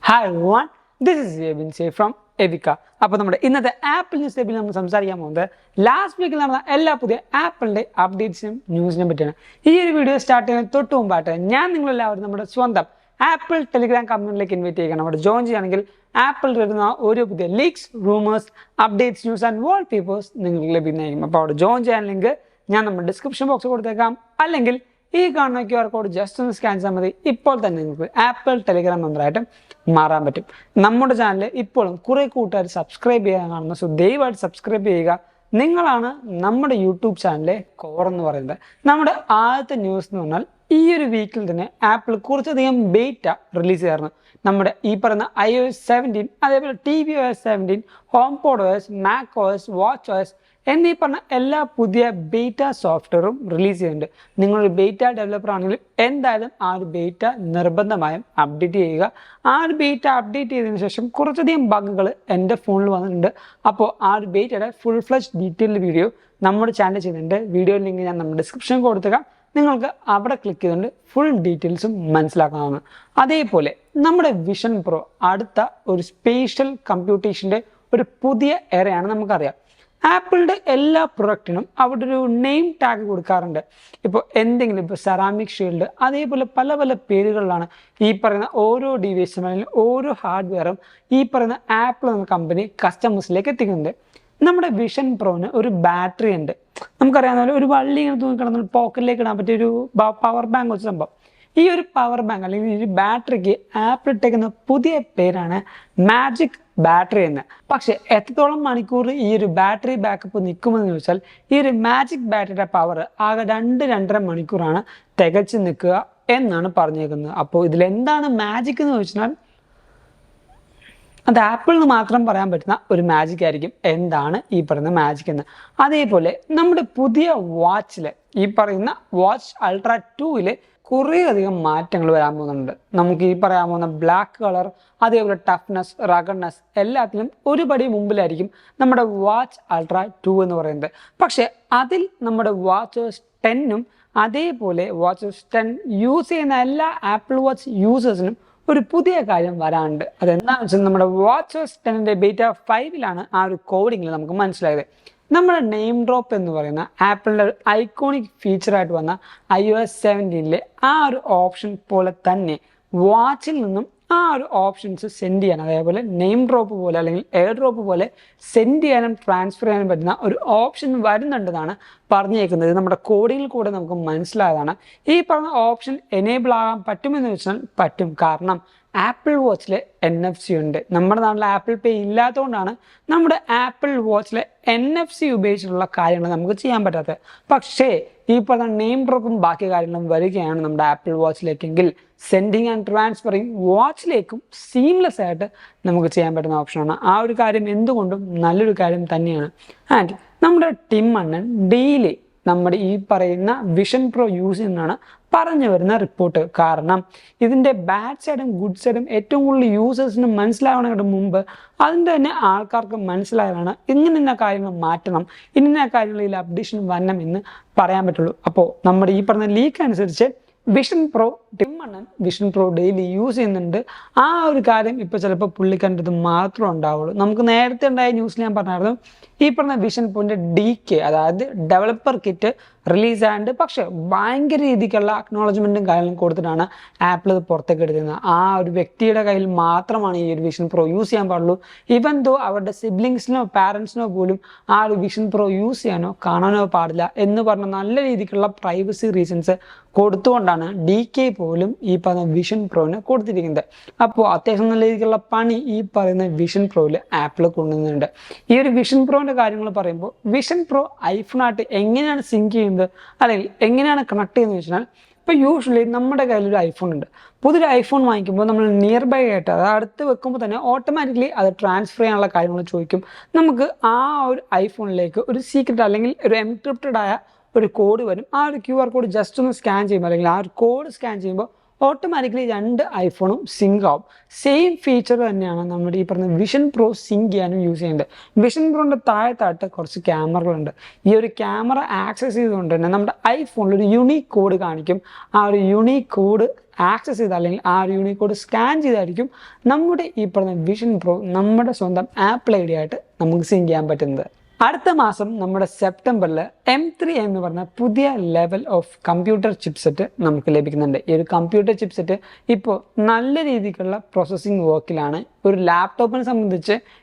Hi everyone, this is Abin from Evika. അപ്പോൾ നമ്മുടെ ഇന്നത്തെ ആപ്പിൾ ന്യൂസ് ടേബിൾ നമ്മൾ സംസാരിക്കാൻ പോകുന്നത് ലാസ്റ്റ് വീക്കിൽ നടന്ന എല്ലാ പുതിയ ആപ്പിളിൻ്റെ അപ്ഡേറ്റ്സിനും ന്യൂസിനെ പറ്റിയാണ്. ഈ ഒരു വീഡിയോ സ്റ്റാർട്ട് ചെയ്യുന്നതിന് തൊട്ട് മുമ്പായിട്ട് ഞാൻ നിങ്ങളെല്ലാവരും നമ്മുടെ സ്വന്തം ആപ്പിൾ ടെലിഗ്രാം കമ്മ്യൂണിറ്റിയിലേക്ക് ഇൻവൈറ്റ് ചെയ്യുകയാണ്. അവിടെ ജോയിൻ ചെയ്യുകയാണെങ്കിൽ ആപ്പിൾ വരുന്ന ഓരോ പുതിയ leaks, rumours, updates, news and wall papers നിങ്ങൾക്ക് ലഭിക്കുന്നതായിരിക്കും. അപ്പോൾ അവിടെ ജോയിൻ ചെയ്യാൻ ലിങ്ക് ഞാൻ നമ്മുടെ ഡിസ്ക്രിപ്ഷൻ ബോക്സ് കൊടുത്തേക്കാം, അല്ലെങ്കിൽ ഈ കാണുന്ന QR കോഡ് ജസ്റ്റ് ഒന്ന് സ്കാൻ ചെയ്താൽ മതി. ഇപ്പോൾ തന്നെ നിങ്ങൾക്ക് ആപ്പിൾ ടെലിഗ്രാം മെമ്പറായിട്ട് മാറാൻ പറ്റും. നമ്മുടെ ചാനൽ ഇപ്പോഴും കുറേ കൂട്ടുകാർ സബ്സ്ക്രൈബ് ചെയ്യാൻ കാണുന്നു. സോ ദയവായിട്ട് സബ്സ്ക്രൈബ് ചെയ്യുക. നിങ്ങളാണ് നമ്മുടെ യൂട്യൂബ് ചാനലിലെ കോർ എന്ന് പറയുന്നത്. നമ്മുടെ ആദ്യത്തെ ന്യൂസ് എന്ന് പറഞ്ഞാൽ ഈ ഒരു വീക്കിൽ തന്നെ ആപ്പിൾ കുറച്ചധികം ബീറ്റ റിലീസ് ചെയ്യാറുണ്ട്. നമ്മുടെ ഈ പറയുന്ന iOS 17, അതേപോലെ tvOS 17, HomePodOS, macOS, watchOS എന്നീ പറഞ്ഞ എല്ലാ പുതിയ ബീറ്റ സോഫ്റ്റ്വെയറും റിലീസ് ചെയ്യുന്നുണ്ട്. നിങ്ങളൊരു ബീറ്റ ഡെവലപ്പർ ആണെങ്കിലും എന്തായാലും ആ ഒരു ബീറ്റ നിർബന്ധമായും അപ്ഡേറ്റ് ചെയ്യുക. ആ ഒരു ബീറ്റ അപ്ഡേറ്റ് ചെയ്തതിനു ശേഷം കുറച്ചധികം ബഗ്ഗുകൾ എൻ്റെ ഫോണിൽ വന്നിട്ടുണ്ട്. അപ്പോൾ ആ ഒരു ബീറ്റയുടെ ഫുൾ ഫ്ലെജ് ഡീറ്റെയിൽഡ് വീഡിയോ നമ്മുടെ ചാനൽ ചെയ്യുന്നുണ്ട്. വീഡിയോ ലിങ്ക് ഞാൻ നമ്മുടെ ഡിസ്ക്രിപ്ഷനിൽ കൊടുത്തേക്കാം. നിങ്ങൾക്ക് അവിടെ ക്ലിക്ക് ചെയ്തുകൊണ്ട് ഫുൾ ഡീറ്റെയിൽസും മനസ്സിലാക്കാവുന്നതാണ്. അതേപോലെ നമ്മുടെ വിഷൻ പ്രോ അടുത്ത ഒരു സ്പേഷ്യൽ കമ്പ്യൂട്ടേഷൻ്റെ ഒരു പുതിയ എറയാണ്. നമുക്കറിയാം ആപ്പിളിൻ്റെ എല്ലാ പ്രൊഡക്റ്റിനും അവിടെ ഒരു നെയിം ടാഗ് കൊടുക്കാറുണ്ട്. ഇപ്പോൾ എന്തെങ്കിലും ഇപ്പോൾ സെറാമിക് ഷീൽഡ്, അതേപോലെ പല പല പേരുകളിലാണ് ഈ പറയുന്ന ഓരോ ഡിവൈസും അല്ലെങ്കിൽ ഓരോ ഹാർഡ്വെയറും ഈ പറയുന്ന ആപ്പിൾ എന്ന കമ്പനി കസ്റ്റമേഴ്സിലേക്ക് എത്തിക്കുന്നുണ്ട്. നമ്മുടെ വിഷൻ പ്രോന് ഒരു ബാറ്ററി ഉണ്ട്. നമുക്കറിയാവുന്ന പോലെ ഒരു വള്ളി ഇങ്ങനെ തൂങ്ങിക്കിടന്ന പോക്കറ്റിലേക്ക് ഇടാൻ പറ്റിയ ഒരു പവർ ബാങ്ക് വെച്ച സംഭവം. ഈ ഒരു പവർ ബാങ്ക് അല്ലെങ്കിൽ ഈ ഒരു ബാറ്ററിക്ക് ആപ്പിൾ ഇട്ടേക്കുന്ന പുതിയ പേരാണ് മാജിക് ബാറ്ററി എന്ന്. പക്ഷെ എത്രത്തോളം മണിക്കൂർ ഈ ഒരു ബാറ്ററി ബാക്കപ്പ് നിൽക്കുമെന്ന് ചോദിച്ചാൽ ഈ ഒരു മാജിക് ബാറ്ററിയുടെ പവർ ആകെ 2-2.5 മണിക്കൂറാണ് തികച്ച് നിൽക്കുക എന്നാണ് പറഞ്ഞേക്കുന്നത്. അപ്പോൾ ഇതിലെന്താണ് മാജിക് എന്ന് ചോദിച്ചാൽ അത് ആപ്പിളിന് മാത്രം പറയാൻ പറ്റുന്ന ഒരു മാജിക് ആയിരിക്കും. എന്താണ് ഈ പറയുന്ന മാജിക് എന്ന്? അതേപോലെ നമ്മുടെ പുതിയ വാച്ചിൽ ഈ പറയുന്ന വാച്ച് അൾട്ര 2-ൽ കുറേ അധികം മാറ്റങ്ങൾ വരാൻ പോകുന്നുണ്ട്. നമുക്ക് ഈ പറയാൻ പോകുന്ന ബ്ലാക്ക് കളർ, അതേപോലെ ടഫ്നെസ്, റഗഡ്നെസ് എല്ലാത്തിലും ഒരുപടി മുമ്പിലായിരിക്കും നമ്മുടെ വാച്ച് അൾട്ര 2 എന്ന് പറയുന്നത്. പക്ഷെ അതിൽ നമ്മുടെ വാച്ചേഴ്സ് 10-ഉം അതേപോലെ വാച്ചേഴ്സ് 10 യൂസ് ചെയ്യുന്ന എല്ലാ ആപ്പിൾ വാച്ച് യൂസേഴ്സിനും ഒരു പുതിയ കാര്യം വരാനുണ്ട്. അതെന്താണെന്ന് വെച്ചാൽ നമ്മുടെ വാച്ചേഴ്സ് 10-ന്റെ ബീറ്റ 5-ലാണ് ആ ഒരു കോഡിങ്ങിൽ നമുക്ക് മനസ്സിലായത്. നമ്മുടെ നെയിം ഡ്രോപ്പ് എന്ന് പറയുന്ന ആപ്പിളിൻ്റെ ഒരു ഐക്കോണിക് ഫീച്ചറായിട്ട് വന്ന iOS 17-ലെ ആ ഒരു ഓപ്ഷൻ പോലെ തന്നെ വാച്ചിൽ നിന്നും ആ ഒരു ഓപ്ഷൻസ് സെൻഡ് ചെയ്യാൻ, അതേപോലെ നെയിം ഡ്രോപ്പ് പോലെ അല്ലെങ്കിൽ എയർ ഡ്രോപ്പ് പോലെ സെൻഡ് ചെയ്യാനും ട്രാൻസ്ഫർ ചെയ്യാനും പറ്റുന്ന ഒരു ഓപ്ഷൻ വരുന്നുണ്ടെന്നാണ് പറഞ്ഞേക്കുന്നത്. നമ്മുടെ കോഡിങ്ങിൽ കൂടെ നമുക്ക് മനസ്സിലായതാണ്. ഈ പറഞ്ഞ ഓപ്ഷൻ എനേബിൾ ആകാൻ പറ്റുമെന്ന് വെച്ചാൽ പറ്റും. കാരണം ആപ്പിൾ വാച്ചിൽ NFC ഉണ്ട്. നമ്മുടെ നാട്ടിൽ ആപ്പിൾ പേ ഇല്ലാത്തതുകൊണ്ടാണ് നമ്മുടെ ആപ്പിൾ വാച്ചിലെ NFC ഉപയോഗിച്ചിട്ടുള്ള കാര്യങ്ങൾ നമുക്ക് ചെയ്യാൻ പറ്റാത്തത്. പക്ഷേ ഈ പറഞ്ഞ നെയിം ഡ്രോപ്പും ബാക്കി കാര്യങ്ങളും വരികയാണ് നമ്മുടെ ആപ്പിൾ വാച്ചിലേക്കെങ്കിൽ സെൻഡിങ് ആൻഡ് ട്രാൻസ്ഫറിങ് വാച്ചിലേക്കും സീംലെസ് ആയിട്ട് നമുക്ക് ചെയ്യാൻ പറ്റുന്ന ഓപ്ഷനാണ്. ആ ഒരു കാര്യം എന്തുകൊണ്ടും നല്ലൊരു കാര്യം തന്നെയാണ്. ആൻഡ് നമ്മുടെ ടിം അണ്ണൻ ഡെയിലി നമ്മുടെ ഈ പറയുന്ന വിഷൻ പ്രോ യൂസ് ചെയ്യുന്നതാണ് പറഞ്ഞു വരുന്ന റിപ്പോർട്ട്. കാരണം ഇതിൻ്റെ ബാഡ് സൈഡും ഗുഡ് സൈഡും ഏറ്റവും കൂടുതൽ യൂസേഴ്സിന് മനസ്സിലാവണതിന് മുമ്പ് അതിൻ്റെ തന്നെ ആൾക്കാർക്ക് മനസ്സിലായതാണ് ഇന്ന കാര്യങ്ങൾ മാറ്റണം, ഇന്ന കാര്യങ്ങളിൽ അപ്ഡേഷൻ വരണം എന്ന് പറയാൻ പറ്റുള്ളൂ. അപ്പോൾ നമ്മുടെ ഈ പറഞ്ഞ ലീക്ക് അനുസരിച്ച് വിഷൻ പ്രോ ടിം അണ്ണൻ വിഷൻ പ്രോ ഡെയിലി യൂസ് ചെയ്യുന്നുണ്ട്. ആ ഒരു കാര്യം ഇപ്പോൾ ചിലപ്പോൾ പുള്ളിക്കണ്ടത് മാത്രമേ ഉണ്ടാവുള്ളൂ. നമുക്ക് നേരത്തെ ഉണ്ടായ ന്യൂസിൽ ഞാൻ പറഞ്ഞായിരുന്നു ഈ പറഞ്ഞ വിഷൻ പ്രോൻ്റെ DK, അതായത് ഡെവലപ്പർ കിറ്റ് റിലീസ് ആയതുകൊണ്ട്, പക്ഷെ ഭയങ്കര രീതിക്കുള്ള അക്നോളജ്മെൻറ്റും കാര്യങ്ങളും കൊടുത്തിട്ടാണ് ആപ്പിൾ ഇത് പുറത്തേക്ക് എടുക്കുന്നത്. ആ ഒരു വ്യക്തിയുടെ കയ്യിൽ മാത്രമാണ് ഈ ഒരു വിഷൻ പ്രോ യൂസ് ചെയ്യാൻ പാടുള്ളൂ. ഈവൻ ദോ അവരുടെ സിബ്ലിങ്സിനോ പാരൻസിനോ പോലും ആ ഒരു വിഷൻ പ്രോ യൂസ് ചെയ്യാനോ കാണാനോ പാടില്ല എന്ന് പറഞ്ഞ നല്ല രീതിക്കുള്ള പ്രൈവസി റീസൺസ് കൊടുത്തുകൊണ്ടാണ് DK പോലും ഈ പറയുന്ന വിഷൻ പ്രോന് കൊടുത്തിരിക്കുന്നത്. അപ്പോൾ അത്യാവശ്യം നല്ല രീതിക്കുള്ള പണി ഈ പറയുന്ന വിഷൻ പ്രോയിൽ ആപ്പിൾ കൊണ്ടുവന്നിട്ടുണ്ട്. ഈ ഒരു വിഷൻ പ്രോൻ്റെ കാര്യങ്ങൾ പറയുമ്പോൾ വിഷൻ പ്രോ ഐഫോണായിട്ട് എങ്ങനെയാണ് സിങ്ക് ചെയ്യുന്നത് അല്ലെങ്കിൽ എങ്ങനെയാണ് കണക്ട് ചെയ്യുന്നത് വെച്ചാൽ, ഇപ്പോൾ യൂഷ്വലി നമ്മുടെ കയ്യിലൊരു ഐഫോൺ ഉണ്ട്. പുതിയൊരു ഐഫോൺ വാങ്ങിക്കുമ്പോൾ നമ്മൾ നിയർ ബൈ ആയിട്ട് അത് അടുത്ത് വെക്കുമ്പോൾ തന്നെ ഓട്ടോമാറ്റിക്കലി അത് ട്രാൻസ്ഫർ ചെയ്യാനുള്ള കാര്യങ്ങൾ ചോദിക്കും. നമുക്ക് ആ ഒരു ഐഫോണിലേക്ക് ഒരു സീക്രട്ട് അല്ലെങ്കിൽ ഒരു എൻക്രിപ്റ്റഡ് ആയ ഒരു കോഡ് വരും. ആ ഒരു QR കോഡ് ജസ്റ്റ് ഒന്ന് സ്കാൻ ചെയ്യുമ്പോൾ അല്ലെങ്കിൽ ആ ഒരു കോഡ് സ്കാൻ ചെയ്യുമ്പോൾ ഓട്ടോമാറ്റിക്കലി 2 ഐഫോണും സിങ്ക് ആവും. സെയിം ഫീച്ചർ തന്നെയാണ് നമ്മുടെ ഈ പറഞ്ഞ വിഷൻ പ്രോ സിങ്ക് ചെയ്യാനും യൂസ് ചെയ്യുന്നത്. വിഷൻ പ്രോൻ്റെ താഴത്തായിട്ട് കുറച്ച് ക്യാമറകളുണ്ട്. ഈ ഒരു ക്യാമറ ആക്സസ് ചെയ്തുകൊണ്ട് തന്നെ നമ്മുടെ ഐഫോണിൽ ഒരു യുണീക്ക് കോഡ് കാണിക്കും. ആ ഒരു യുണീക്ക് കോഡ് ആക്സസ് ചെയ്ത് അല്ലെങ്കിൽ ആ ഒരു യൂണിക്കോഡ് സ്കാൻ ചെയ്തായിരിക്കും നമ്മുടെ ഈ പറഞ്ഞ വിഷൻ പ്രോ നമ്മുടെ സ്വന്തം ആപ്പിൾ ഐ ഡി ആയിട്ട് നമുക്ക് സിങ്ക് ചെയ്യാൻ പറ്റുന്നത്. അടുത്ത മാസം നമ്മുടെ സെപ്റ്റംബറിൽ M3 എന്ന് പറഞ്ഞ പുതിയ ലെവൽ ഓഫ് കമ്പ്യൂട്ടർ ചിപ്സെറ്റ് നമുക്ക് ലഭിക്കുന്നുണ്ട്. ഈ ഒരു കമ്പ്യൂട്ടർ ചിപ്സെറ്റ് ഇപ്പോൾ നല്ല രീതിക്കുള്ള പ്രോസസ്സിംഗ് വർക്കിലാണ്. ഒരു ലാപ്ടോപ്പിനെ സംബന്ധിച്ച്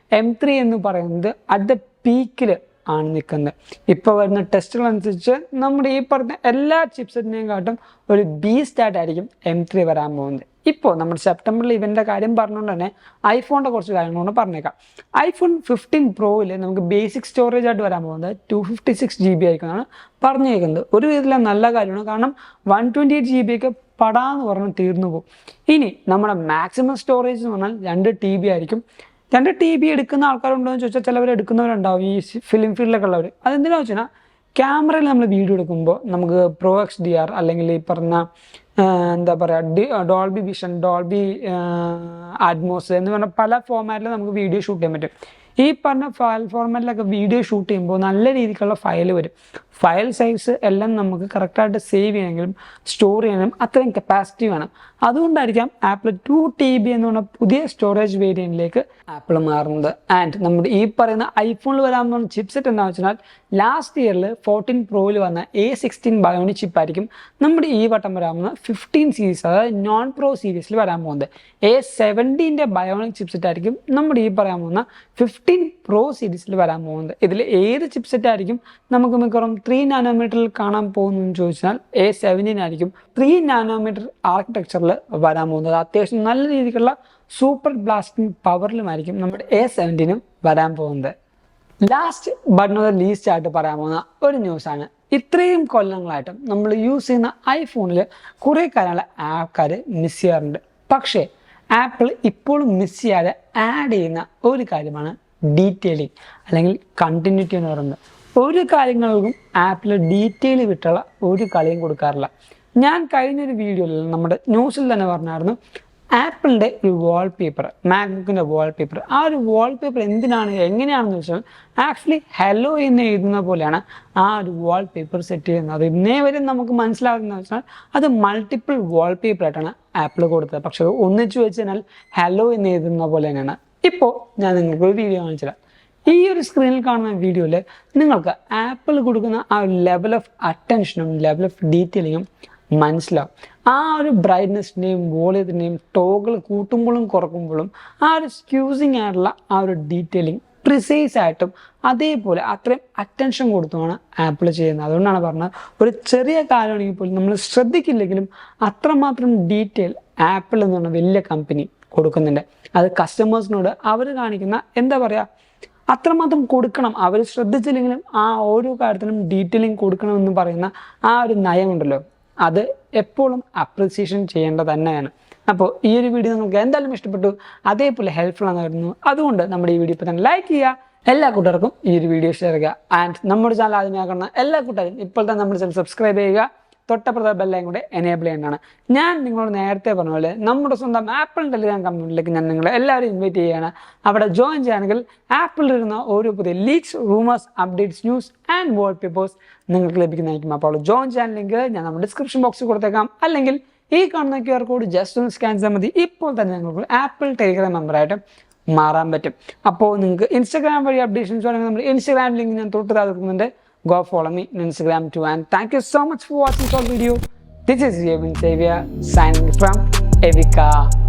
M3 എന്ന് പറയുന്നത് അറ്റ് ദ പീക്കിൽ ആണ് നിൽക്കുന്നത്. ഇപ്പോൾ വരുന്ന ടെസ്റ്റുകൾ അനുസരിച്ച് നമ്മുടെ ഈ പറഞ്ഞ എല്ലാ ചിപ്സെറ്റിനെയും കാട്ടും ഒരു ബീസ്റ്റായിട്ടായിരിക്കും M3 വരാൻ പോകുന്നത്. ഇപ്പോൾ നമ്മുടെ സെപ്റ്റംബറിൽ ഇവൻ്റെ കാര്യം പറഞ്ഞുകൊണ്ട് തന്നെ ഐഫോണിൻ്റെ കുറച്ച് കാര്യങ്ങളോട് പറഞ്ഞേക്കാം. iPhone 15 Proയിൽ നമുക്ക് ബേസിക് സ്റ്റോറേജ് ആയിട്ട് വരാൻ പോകുന്നത് 256 GB ആയിരിക്കുന്നതാണ് പറഞ്ഞേക്കുന്നത്. ഒരു വിധത്തിലെ നല്ല കാര്യമാണ്, കാരണം 128 GB ഒക്കെ പടാന്ന് പറഞ്ഞ് തീർന്നു പോകും. ഇനി നമ്മുടെ മാക്സിമം സ്റ്റോറേജ് എന്ന് പറഞ്ഞാൽ 2 TB ആയിരിക്കും. 2 TB എടുക്കുന്ന ആൾക്കാരുണ്ടോ എന്ന് ചോദിച്ചാൽ ചിലവർ എടുക്കുന്നവരുണ്ടാവും, ഈ ഫിലിം ഫീൽഡിലൊക്കെ ഉള്ളവർ. അതെന്തിനാണെന്ന് വെച്ച് കഴിഞ്ഞാൽ ക്യാമറയിൽ നമ്മൾ വീഡിയോ എടുക്കുമ്പോൾ നമുക്ക് Pro XDR അല്ലെങ്കിൽ ഈ പറഞ്ഞ എന്താ പറയുക ഡോൾബി വിഷൻ, ഡോൾബി അറ്റ്മോസ് എന്ന് പറഞ്ഞ പല ഫോർമാറ്റിൽ നമുക്ക് വീഡിയോ ഷൂട്ട് ചെയ്യാൻ പറ്റും. ഈ പറഞ്ഞ ഫയൽ ഫോർമാറ്റിലൊക്കെ വീഡിയോ ഷൂട്ട് ചെയ്യുമ്പോൾ നല്ല രീതിക്കുള്ള ഫയൽ വരും. ഫയൽ സൈസ് എല്ലാം നമുക്ക് കറക്റ്റായിട്ട് സേവ് ചെയ്യണമെങ്കിലും സ്റ്റോർ ചെയ്യാനും അത്രയും കപ്പാസിറ്റി വേണം. അതുകൊണ്ടായിരിക്കാം ആപ്പിൾ 2 TB എന്ന് പറഞ്ഞ പുതിയ സ്റ്റോറേജ് വേരിയൻറ്റിലേക്ക് ആപ്പിൾ മാറുന്നത്. ആൻഡ് നമ്മുടെ ഈ പറയുന്ന ഐഫോണിൽ വരാൻ പോകുന്ന ചിപ്സെറ്റ് എന്താണെന്ന് വെച്ചാൽ ലാസ്റ്റ് ഇയറിൽ 14 Proയിൽ വന്ന A16 ബയോണിക് ചിപ്പായിരിക്കും നമ്മുടെ ഈ വട്ടം വരാൻ പോകുന്ന 15 സീരീസ്, അതായത് നോൺ പ്രോ സീരീസിൽ വരാൻ പോകുന്നത്. A17 ബയോണിക് ചിപ്സെറ്റ് ആയിരിക്കും നമ്മുടെ ഈ പറയാൻ പോകുന്ന 15 Pro സീരീസിൽ വരാൻ പോകുന്നത്. ഇതിൽ ഏത് ചിപ്സെറ്റ് ആയിരിക്കും നമുക്ക് മിക്കവാറും 3 നാനോമീറ്ററിൽ കാണാൻ പോകുന്നതെന്ന് ചോദിച്ചാൽ A17 ആയിരിക്കും 3 നാനോമീറ്റർ ആർക്കിടെക്ചറിൽ വരാൻ പോകുന്നത്. അത്യാവശ്യം നല്ല രീതിക്കുള്ള സൂപ്പർ ബ്ലാസ്റ്റിംഗ് പവറിലുമായിരിക്കും നമ്മുടെ A17 വരാൻ പോകുന്നത്. Last but not the least ആയിട്ട് പറയാൻ പോകുന്ന ഒരു ന്യൂസാണ്. ഇത്രയും കൊല്ലങ്ങളായിട്ടും നമ്മൾ യൂസ് ചെയ്യുന്ന ഐഫോണിൽ കുറേ കാര്യങ്ങൾ ആൾക്കാർ മിസ് ചെയ്യാറുണ്ട്. പക്ഷേ ആപ്പിൾ ഇപ്പോഴും മിസ് ചെയ്യാതെ ആഡ് ചെയ്യുന്ന ഒരു കാര്യമാണ് ഡീറ്റെയിലിംഗ് അല്ലെങ്കിൽ കണ്ടിന്യൂറ്റി എന്ന് പറയുന്നത്. ഒരു കാര്യങ്ങൾക്കും ആപ്പിൾ ഡീറ്റെയിൽ വിട്ടുള്ള ഒരു കളിയും കൊടുക്കാറില്ല. ഞാൻ കഴിഞ്ഞൊരു വീഡിയോയിൽ നമ്മുടെ ന്യൂസിൽ തന്നെ പറഞ്ഞായിരുന്നു, ആപ്പിളിൻ്റെ ഒരു വാൾപേപ്പർ, മാക്ബുക്കിൻ്റെ വാൾപേപ്പർ, ആ ഒരു വാൾപേപ്പർ എന്തിനാണ് എങ്ങനെയാണെന്ന് വെച്ചാൽ ആക്ച്വലി ഹലോ എന്ന് എഴുതുന്ന പോലെയാണ് ആ ഒരു വാൾപേപ്പർ സെറ്റ് ചെയ്യുന്നത്. ഇന്നേ വരെ നമുക്ക് മനസ്സിലാകുന്നത് വെച്ചാൽ അത് മൾട്ടിപ്പിൾ വാൾപേപ്പറായിട്ടാണ് ആപ്പിൾ കൊടുത്തത്. പക്ഷേ ഒന്നിച്ചു വെച്ച് കഴിഞ്ഞാൽ ഹലോ എന്ന് എഴുതുന്ന പോലെ തന്നെയാണ്. ഇപ്പോൾ ഞാൻ നിങ്ങൾക്കൊരു വീഡിയോ കാണിച്ചു തരാം. ഈ ഒരു സ്ക്രീനിൽ കാണുന്ന വീഡിയോയിൽ നിങ്ങൾക്ക് ആപ്പിൾ കൊടുക്കുന്ന ആ ഒരു ലെവൽ ഓഫ് അറ്റൻഷനും ലെവൽ ഓഫ് ഡീറ്റെയിലിങ്ങും മനസ്സിലാവും. ആ ഒരു ബ്രൈറ്റ്നെസ്സിൻ്റെയും വോളിയത്തിൻ്റെയും ടോഗിൾ കൂട്ടുമ്പോഴും കുറക്കുമ്പോഴും ആ ഒരു സ്ക്യൂസിങ് ആയിട്ടുള്ള ആ ഒരു ഡീറ്റെയിലിംഗ് പ്രിസൈസ് ആയിട്ടും അതേപോലെ അത്രയും അറ്റൻഷൻ കൊടുത്തുമാണ് ആപ്പിൾ ചെയ്യുന്നത്. അതുകൊണ്ടാണ് പറഞ്ഞത്, ഒരു ചെറിയ കാര്യമാണെങ്കിൽ പോലും നമ്മൾ ശ്രദ്ധിക്കില്ലെങ്കിലും അത്രമാത്രം ഡീറ്റെയിൽ ആപ്പിൾ എന്ന് പറഞ്ഞ വലിയ കമ്പനി കൊടുക്കുന്നുണ്ട്. അത് കസ്റ്റമേഴ്സിനോട് അവർ കാണിക്കുന്ന എന്താ പറയുക, അത്രമാത്രം കൊടുക്കണം. അവർ ശ്രദ്ധിച്ചില്ലെങ്കിലും ആ ഓരോ കാര്യത്തിനും ഡീറ്റെയിലിംഗ് കൊടുക്കണമെന്ന് പറയുന്ന ആ ഒരു നയമുണ്ടല്ലോ, അത് എപ്പോഴും അപ്രിസിയേഷൻ ചെയ്യേണ്ടത് തന്നെയാണ്. അപ്പോൾ ഈ ഒരു വീഡിയോ നിങ്ങൾക്ക് എന്തായാലും ഇഷ്ടപ്പെട്ടു, അതേപോലെ ഹെൽപ്ഫുൾ ആണെന്ന്. അതുകൊണ്ട് നമ്മുടെ ഈ വീഡിയോ ഇപ്പോൾ തന്നെ ലൈക്ക് ചെയ്യുക, എല്ലാ കൂട്ടുകാർക്കും ഈ ഒരു വീഡിയോ ഷെയർ ചെയ്യുക. ആൻഡ് നമ്മുടെ ചാനൽ ആദ്യമായി കാണുന്ന എല്ലാ കൂട്ടുകാരും ഇപ്പോൾ തന്നെ നമ്മുടെ ചാനൽ സബ്സ്ക്രൈബ് ചെയ്യുക, തൊട്ടപ്പുറത്തെ ബെല്ലൈക്കൺ കൂടെ എനേബിൾ ചെയ്യേണ്ടതാണ്. ഞാൻ നിങ്ങളോട് നേരത്തെ പറഞ്ഞ പോലെ നമ്മുടെ സ്വന്തം ആപ്പിൾ ടെലിഗ്രാം കമ്മ്യൂണിറ്റിയിലേക്ക് ഞാൻ നിങ്ങളെ എല്ലാവരും ഇൻവൈറ്റ് ചെയ്യുകയാണ്. അവിടെ ജോയിൻ ചെയ്യുകയാണെങ്കിൽ ആപ്പിളിൽ ഇരുന്ന ഓരോ പുതിയ leaks, rumours, updates, news and wallpapers നിങ്ങൾക്ക് ലഭിക്കുന്നതായിരിക്കും. അപ്പോൾ ജോയിൻ ചെയ്യാൻ ലിങ്ക് ഞാൻ നമ്മുടെ ഡിസ്ക്രിപ്ഷൻ ബോക്സിൽ കൊടുത്തേക്കാം, അല്ലെങ്കിൽ ഈ കാണുന്ന QR കോഡ് ജസ്റ്റ് ഒന്ന് സ്കാൻ ചെയ്താൽ മതി. ഇപ്പോൾ തന്നെ നിങ്ങൾക്ക് ആപ്പിൾ ടെലിഗ്രാം മെമ്പറായിട്ട് മാറാൻ പറ്റും. അപ്പോൾ നിങ്ങൾക്ക് ഇൻസ്റ്റാഗ്രാം വഴി അപ്ഡേഷൻസ് വേണമെങ്കിൽ നമ്മുടെ ഇൻസ്റ്റാഗ്രാം ലിങ്ക് ഞാൻ തൊട്ട് താഴെ Go follow me on Instagram too, and thank you so much for watching this video. This is Xavier signing from Evika.